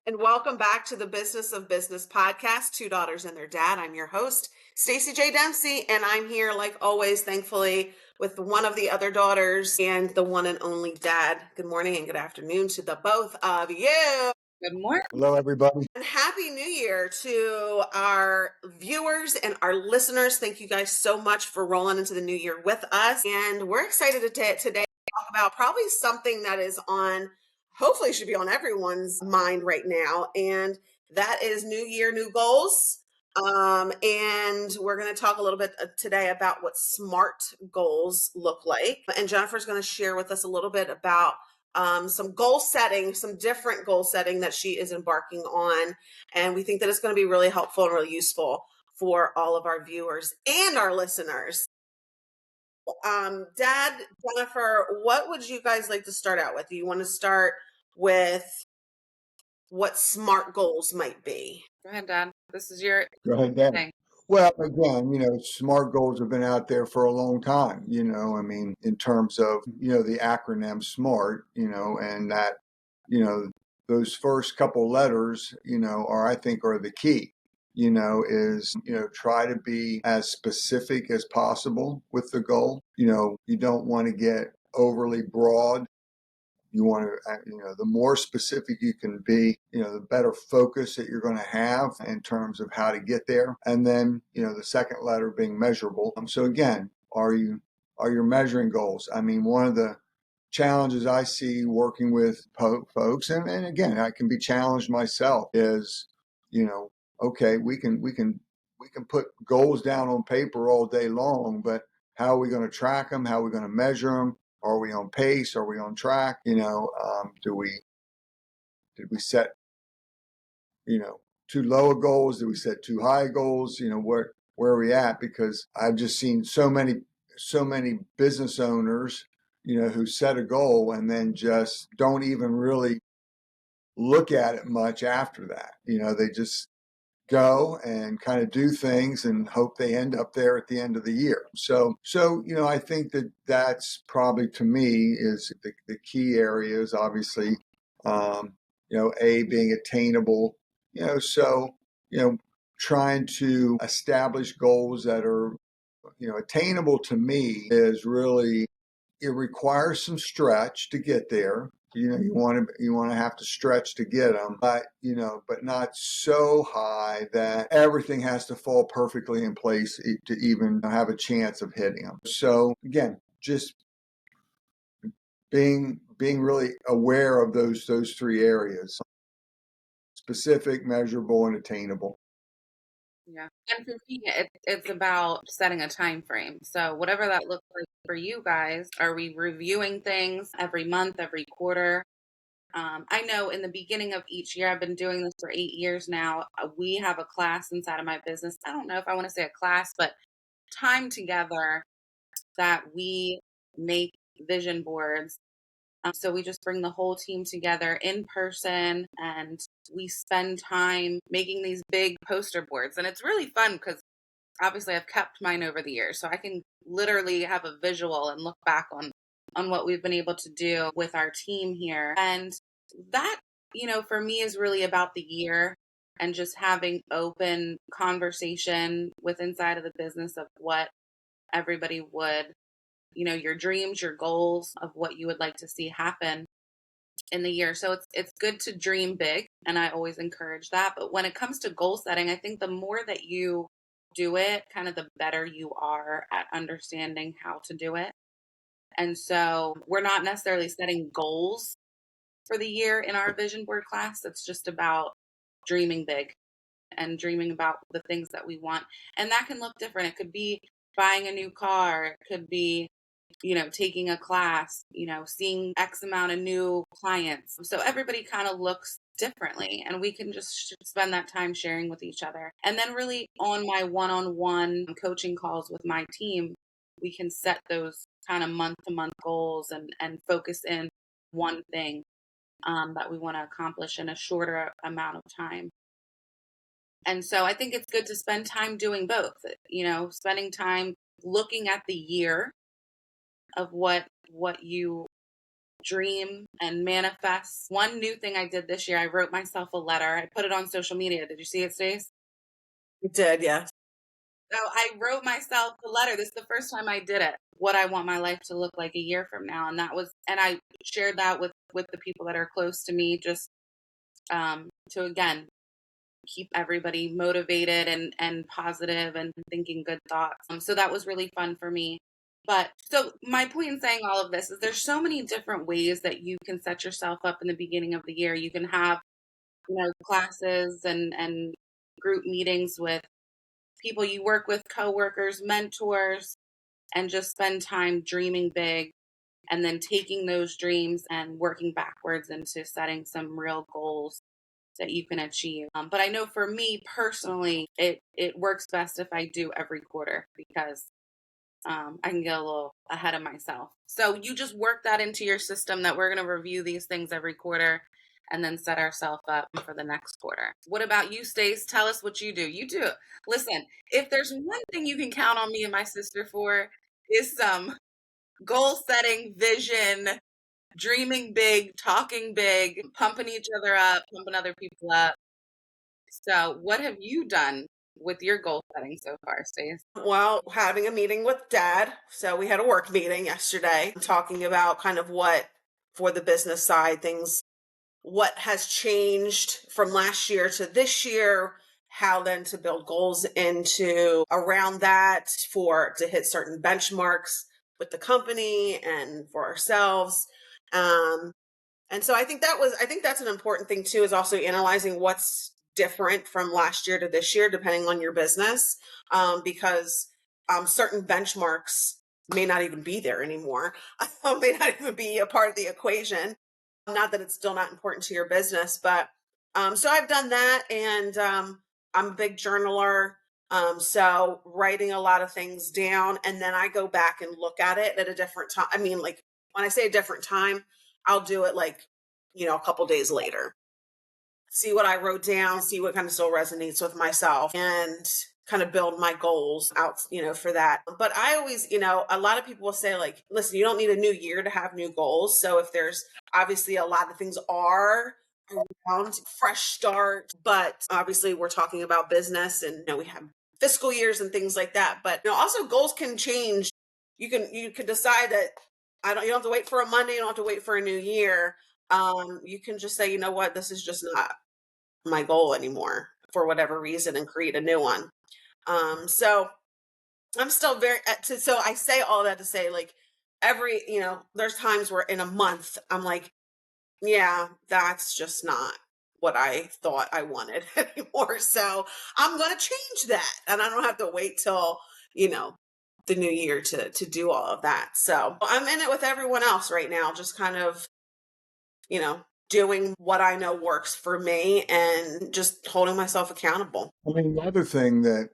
And welcome back to the Business of Business podcast, Two Daughters and Their Dad. I'm your host, Staci J. Dempsey, and I'm here, like always, thankfully, with one of the other daughters and the one and only dad. Good morning and good afternoon to the both of you. Good morning. Hello, everybody. And Happy New Year to our viewers and our listeners. Thank you guys so much for rolling into the new year with us. And we're excited today to talk about probably something that is hopefully should be on everyone's mind right now. And that is New Year, New Goals. And we're going to talk a little bit today about what SMART goals look like. And Jennifer's going to share with us a little bit about some goal setting, some different goal setting that she is embarking on. And we think that it's going to be really helpful and really useful for all of our viewers and our listeners. Dad, Jennifer, what would you guys like to start out with? Do you want to start with what SMART goals might be? Go ahead, Dad. This is your Go ahead, Dan. thing. Well, again, SMART goals have been out there for a long time, in terms of, the acronym SMART, and that, those first couple letters, I think are the key, try to be as specific as possible with the goal. You don't want to get overly broad. You want to, the more specific you can be, the better focus that you're going to have in terms of how to get there. And then, the second letter being measurable. So again, are you measuring goals? I mean, one of the challenges I see working with folks, and again, I can be challenged myself, is, okay, we can put goals down on paper all day long, but how are we going to track them? How are we going to measure them? Are we on pace? Are we on track? Did we set, too low goals? Did we set too high goals? Where are we at? Because I've just seen so many business owners, who set a goal and then just don't even really look at it much after that. They just go and kind of do things and hope they end up there at the end of the year. So I think that's probably, to me, is the key areas, obviously, A, being attainable, trying to establish goals that are, attainable to me is really, it requires some stretch to get there. You want to have to stretch to get them, but not so high that everything has to fall perfectly in place to even have a chance of hitting them. So again, just being really aware of those three areas: specific, measurable, and attainable. Yeah. And for me, it's about setting a time frame. So whatever that looks like for you guys, are we reviewing things every month, every quarter? I know in the beginning of each year, I've been doing this for 8 years now. We have a class inside of my business. I don't know if I want to say a class, but time together that we make vision boards. So we just bring the whole team together in person and we spend time making these big poster boards. And it's really fun because obviously I've kept mine over the years. So I can literally have a visual and look back on what we've been able to do with our team here. And that, for me is really about the year and just having open conversation with inside of the business of what everybody would, your dreams, your goals of what you would like to see happen in the year. So it's good to dream big, and I always encourage that. But when it comes to goal setting, I think the more that you do it, kind of the better you are at understanding how to do it. And so we're not necessarily setting goals for the year in our vision board class. It's just about dreaming big and dreaming about the things that we want. And that can look different. It could be buying a new car. It could be, taking a class, seeing X amount of new clients. So everybody kind of looks differently and we can just spend that time sharing with each other. And then really on my one-on-one coaching calls with my team, we can set those kind of month-to-month goals and focus in one thing that we want to accomplish in a shorter amount of time. And so I think it's good to spend time doing both, spending time looking at the year of what you dream and manifest. One new thing I did this year, I wrote myself a letter. I put it on social media. Did you see it, Stace? You did, yes. So I wrote myself a letter. This is the first time I did it. What I want my life to look like a year from now, and I shared that with the people that are close to me, just to again keep everybody motivated and positive and thinking good thoughts. So that was really fun for me. But so my point in saying all of this is there's so many different ways that you can set yourself up in the beginning of the year. You can have, classes and group meetings with people you work with, coworkers, mentors, and just spend time dreaming big and then taking those dreams and working backwards into setting some real goals that you can achieve. But I know for me personally, it works best if I do every quarter because I can get a little ahead of myself. So you just work that into your system that we're going to review these things every quarter and then set ourselves up for the next quarter. What about you, Stace? Tell us what you do. You do. Listen, if there's one thing you can count on me and my sister for is some goal setting, vision, dreaming big, talking big, pumping each other up, pumping other people up. So what have you done with your goal setting so far, Stace? Well, having a meeting with Dad. So we had a work meeting yesterday talking about kind of what for the business side things, what has changed from last year to this year, how then to build goals into around that for to hit certain benchmarks with the company and for ourselves. Um, and so I think that's an important thing too, is also analyzing what's different from last year to this year, depending on your business, because certain benchmarks may not even be there anymore, may not even be a part of the equation. Not that it's still not important to your business, but so I've done that, and I'm a big journaler. So writing a lot of things down, and then I go back and look at it at a different time. I mean, like when I say a different time, I'll do it like, a couple days later. See what I wrote down, see what kind of still resonates with myself, and kind of build my goals out, for that. But I always, a lot of people will say, like, listen, you don't need a new year to have new goals. So if there's obviously a lot of things are around fresh start, but obviously we're talking about business and we have fiscal years and things like that. But also goals can change. You can decide that you don't have to wait for a Monday, you don't have to wait for a new year. You can just say, you know what, this is just not my goal anymore for whatever reason, and create a new one. So I'm still so I say all that to say, like, there's times where in a month I'm like, yeah, that's just not what I thought I wanted anymore. So I'm going to change that, and I don't have to wait till, the new year to do all of that. So I'm in it with everyone else right now, just kind of, you know, doing what I know works for me and just holding myself accountable. I mean, the other thing that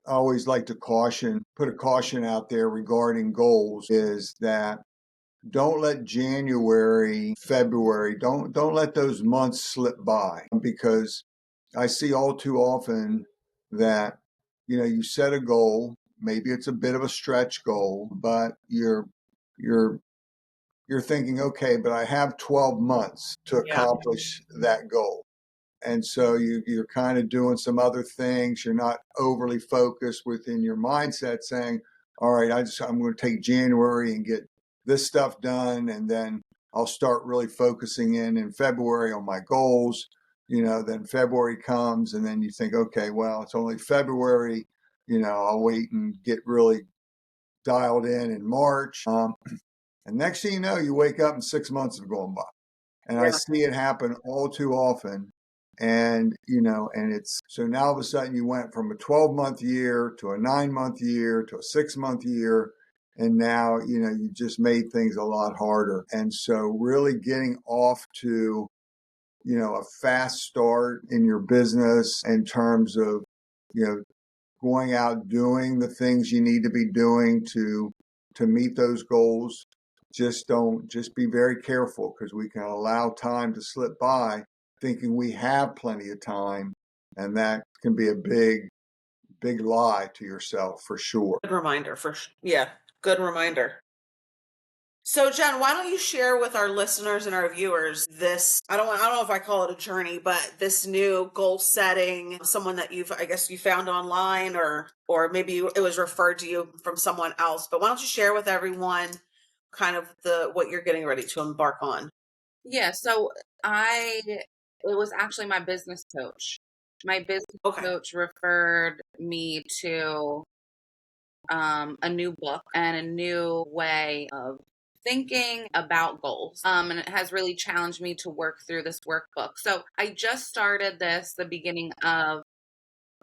I always like to put a caution out there regarding goals is that don't let January, February, don't let those months slip by, because I see all too often that, you set a goal, maybe it's a bit of a stretch goal, but you're thinking, okay, but I have 12 months to accomplish that goal. And so you're kind of doing some other things. You're not overly focused within your mindset saying, all right, I'm going to take January and get this stuff done. And then I'll start really focusing in February on my goals. Then February comes and then you think, okay, well, it's only February. I'll wait and get really dialed in March. And next thing you know, you wake up and 6 months have gone by. And I see it happen all too often. And, and it's so now all of a sudden you went from a 12-month year to a 9-month year to a 6-month year. And now, you just made things a lot harder. And so really getting off to, a fast start in your business in terms of, going out doing the things you need to be doing to meet those goals. Just be very careful, because we can allow time to slip by thinking we have plenty of time, and that can be a big lie to yourself for sure. Good reminder yeah, good reminder. So Jen, why don't you share with our listeners and our viewers this, I don't know if I call it a journey, but this new goal setting, someone that I guess you found online, or maybe it was referred to you from someone else, but why don't you share with everyone kind of what you're getting ready to embark on? Yeah, so it was actually my business coach. My business Okay. coach referred me to a new book and a new way of thinking about goals. And it has really challenged me to work through this workbook. So I just started this the beginning of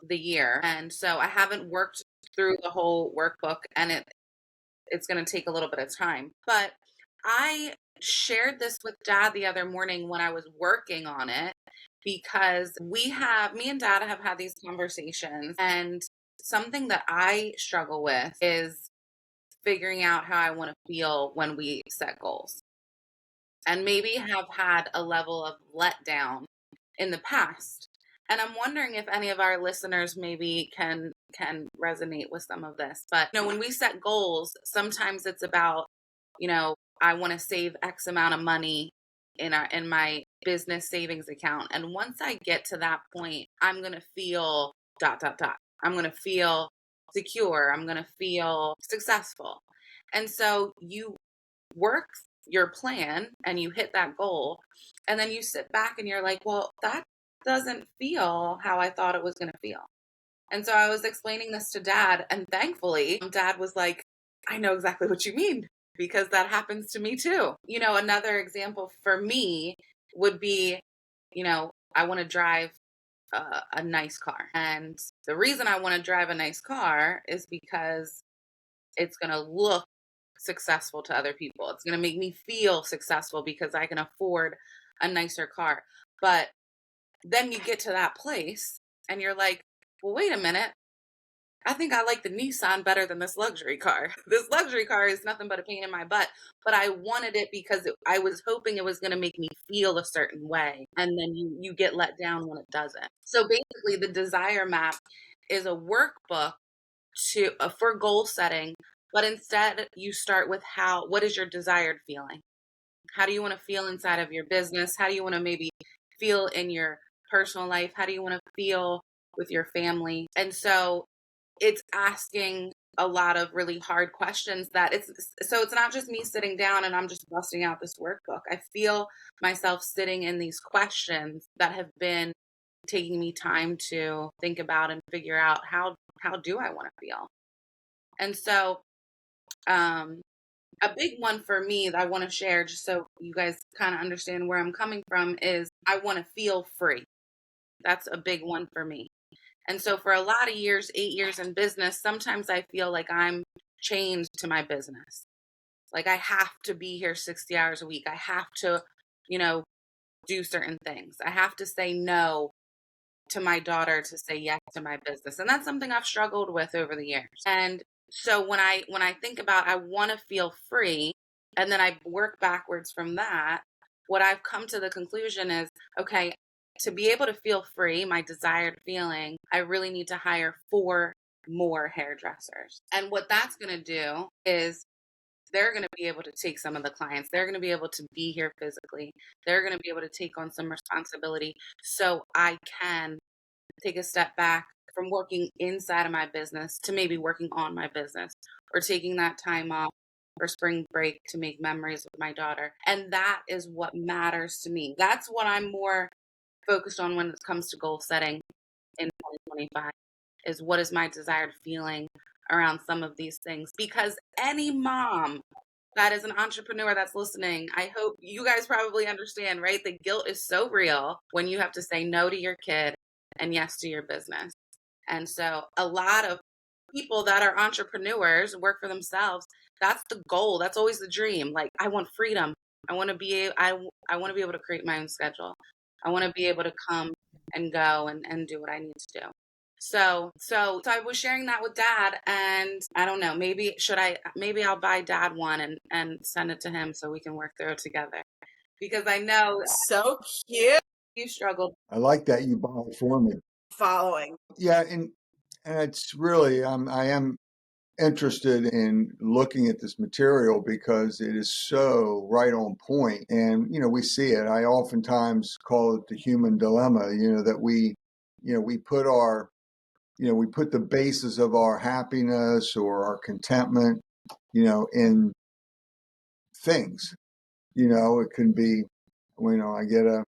the year. And so I haven't worked through the whole workbook, and it's going to take a little bit of time. But I shared this with Dad the other morning when I was working on it, because me and Dad have had these conversations, and something that I struggle with is figuring out how I want to feel when we set goals, and maybe have had a level of letdown in the past. And I'm wondering if any of our listeners maybe can resonate with some of this. But when we set goals, sometimes it's about, I want to save X amount of money in my business savings account. And once I get to that point, I'm gonna feel dot dot dot. I'm gonna feel secure. I'm gonna feel successful. And so you work your plan and you hit that goal, and then you sit back and you're like, well, that doesn't feel how I thought it was going to feel. And so I was explaining this to Dad, and thankfully Dad was like, I know exactly what you mean, because that happens to me too. Another example for me would be, I want to drive a nice car, and the reason I want to drive a nice car is because it's going to look successful to other people. It's going to make me feel successful because I can afford a nicer car. But then you get to that place and you're like, well, wait a minute. I think I like the Nissan better than this luxury car. This luxury car is nothing but a pain in my butt, but I wanted it because I was hoping it was going to make me feel a certain way. And then you get let down when it doesn't. So basically, the desire map is a workbook for goal setting, but instead you start with what is your desired feeling? How do you want to feel inside of your business? How do you want to maybe feel in your personal life? How do you want to feel with your family? And so it's asking a lot of really hard questions. It's not just me sitting down and I'm just busting out this workbook. I feel myself sitting in these questions that have been taking me time to think about and figure out how do I want to feel. And so a big one for me that I want to share, just so you guys kind of understand where I'm coming from, is I want to feel free. That's a big one for me. And so for a lot of years, 8 years in business, sometimes I feel like I'm chained to my business. Like I have to be here 60 hours a week. I have to, do certain things. I have to say no to my daughter to say yes to my business. And that's something I've struggled with over the years. And so when I think about I want to feel free, and then I work backwards from that, what I've come to the conclusion is, okay, to be able to feel free, my desired feeling, I really need to hire 4 more hairdressers. And what that's going to do is they're going to be able to take some of the clients. They're going to be able to be here physically. They're going to be able to take on some responsibility so I can take a step back from working inside of my business to maybe working on my business, or taking that time off for spring break to make memories with my daughter. And that is what matters to me. That's what I'm more focused on when it comes to goal setting in 2025, is what is my desired feeling around some of these things. Because any mom that is an entrepreneur that's listening, I hope you guys probably understand, right? The guilt is so real when you have to say no to your kid and yes to your business. And so a lot of people that are entrepreneurs work for themselves. That's the goal. That's always the dream. Like, I want freedom. I want to be I want to be able to create my own schedule. I want to be able to come and go and do what I need to do. So I was sharing that with Dad, and I don't know, maybe I'll buy Dad one and send it to him so we can work through it together. Because I know So cute. you struggled. I like that you buy it for me. Following. Yeah, and it's really I am interested in looking at this material because it is so right on point. And, we see it. I oftentimes call it the human dilemma, that we put we put the basis of our happiness or our contentment, in things. It can be, I get a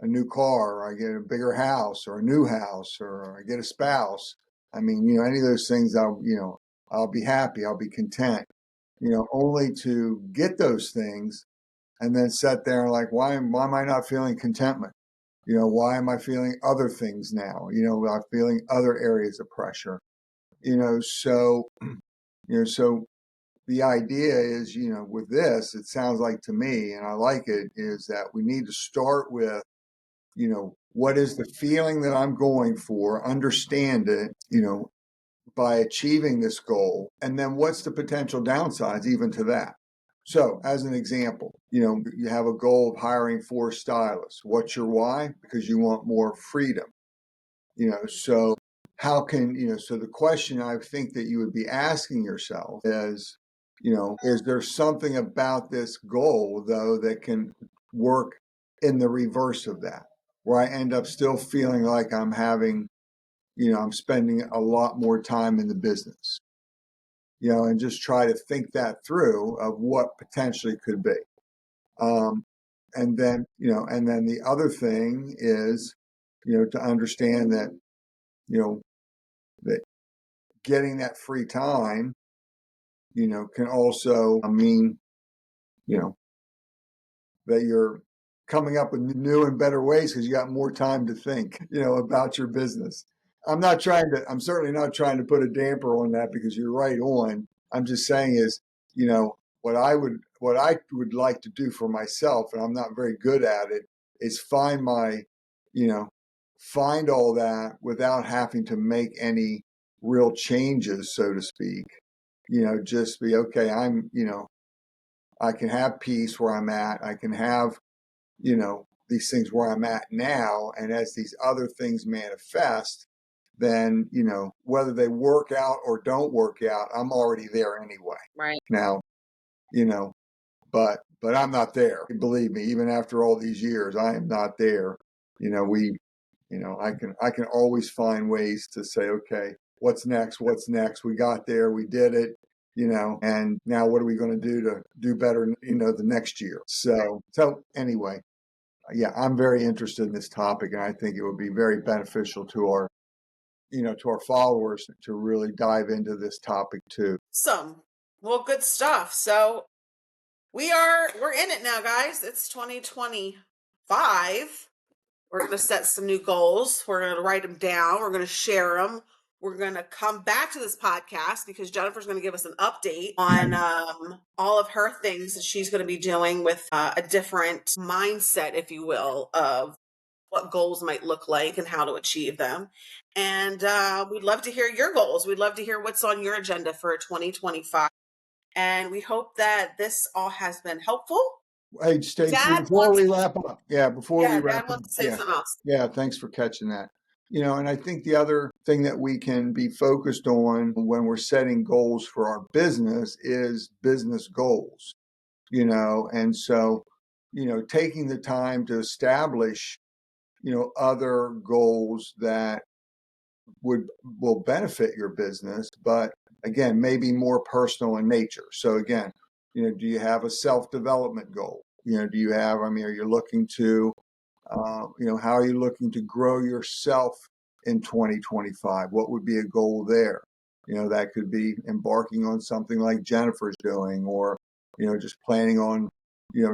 new car, or I get a bigger house or a new house, or I get a spouse. I mean, any of those things, I'll be happy, I'll be content, only to get those things and then sit there and like, why am I not feeling contentment? Why am I feeling other things now? I'm feeling other areas of pressure, so, so the idea is, with this, it sounds like to me, and I like it, is that we need to start with, what is the feeling that I'm going for, understand it, by achieving this goal, and then what's the potential downsides even to that. So as an example, you have a goal of hiring 4 stylists. What's your why? Because you want more freedom. So how can, so the question I think that you would be asking yourself is, is there something about this goal, though, that can work in the reverse of that, where I end up still feeling like I'm having, I'm spending a lot more time in the business, and just try to think that through of what potentially could be. And then, and then the other thing is, to understand that, that getting that free time, can also mean, that you're coming up with new and better ways because you got more time to think, about your business. I'm certainly not trying to put a damper on that because you're right on. I'm just saying is, what I would like to do for myself, and I'm not very good at it, is find all that without having to make any real changes, so to speak. Just be okay. I can have peace where I'm at. I can have, these things where I'm at now. And as these other things manifest, then, whether they work out or don't work out, I'm already there anyway. Right. Now, but I'm not there. Believe me, even after all these years, I am not there. I can always find ways to say, okay, what's next? What's next? We got there. We did it. And now what are we going to do to do better, the next year? So anyway, yeah, I'm very interested in this topic, and I think it would be very beneficial to our, to our followers to really dive into this topic too. Well, good stuff. So we're in it now, guys. It's 2025. We're going to set some new goals. We're going to write them down. We're going to share them. We're going to come back to this podcast because Jennifer's going to give us an update on all of her things that she's going to be doing with a different mindset, if you will, of what goals might look like and how to achieve them. And we'd love to hear your goals. We'd love to hear what's on your agenda for 2025. And we hope that this all has been helpful. Hey, Staci, before we wrap up. Dad wants to say something else. Yeah, thanks for catching that. And I think the other thing that we can be focused on when we're setting goals for our business is business goals, and so, taking the time to establish, other goals that will benefit your business, but again, maybe more personal in nature. So again, do you have a self-development goal? Do you have, are you looking to, how are you looking to grow yourself in 2025? What would be a goal there? That could be embarking on something like Jennifer's doing, or, just planning on,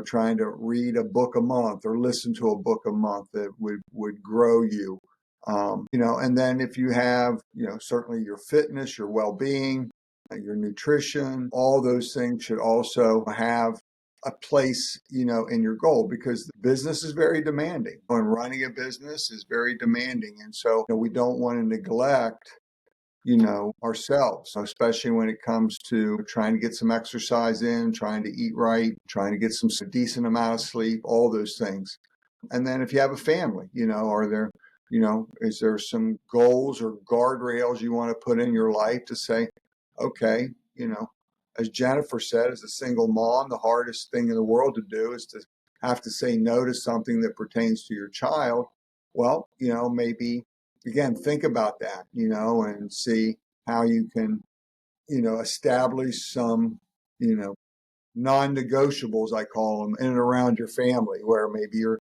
trying to read a book a month or listen to a book a month that would grow you. And then if you have, certainly your fitness, your well-being, your nutrition, all those things should also have a place, in your goal, because business is very demanding, and running a business is very demanding. And so we don't want to neglect, ourselves, especially when it comes to trying to get some exercise in, trying to eat right, trying to get some decent amount of sleep, all those things. And then if you have a family, are there, is there some goals or guardrails you want to put in your life to say, okay, as Jennifer said, as a single mom, the hardest thing in the world to do is to have to say no to something that pertains to your child. Well, maybe again, think about that, and see how you can, establish some, non-negotiables, I call them, in and around your family, where maybe you're,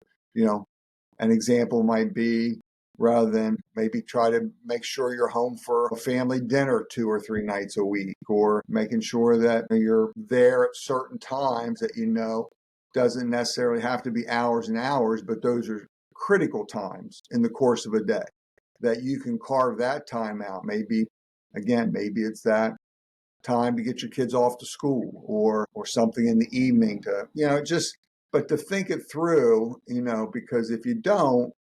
an example might be, rather than maybe try to make sure you're home for a family dinner 2 or 3 nights a week, or making sure that you're there at certain times that doesn't necessarily have to be hours and hours, but those are critical times in the course of a day that you can carve that time out. Maybe it's that time to get your kids off to school, or something in the evening to, but to think it through, because if you don't,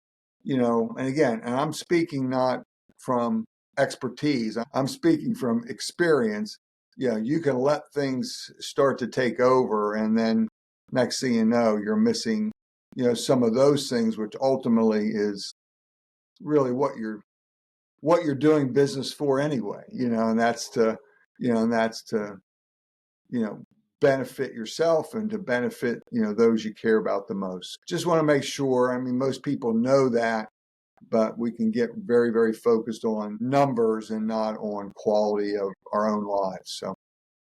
and again, and I'm speaking not from expertise, I'm speaking from experience, you can let things start to take over, and then next thing you know, you're missing, some of those things, which ultimately is really what you're doing business for anyway, and that's to, benefit yourself and to benefit, those you care about the most. Just want to make sure, most people know that, but we can get very, very focused on numbers and not on quality of our own lives. So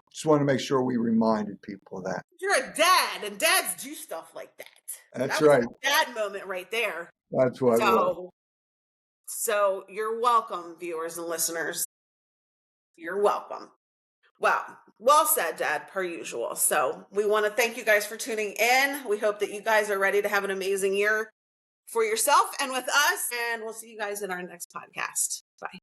just want to make sure we reminded people of that. You're a dad, and dads do stuff like that. That's That was right. a dad moment right there. That's what it was. So you're welcome, viewers and listeners. You're welcome. Well said, Dad, per usual. So we want to thank you guys for tuning in. We hope that you guys are ready to have an amazing year for yourself and with us. And we'll see you guys in our next podcast. Bye.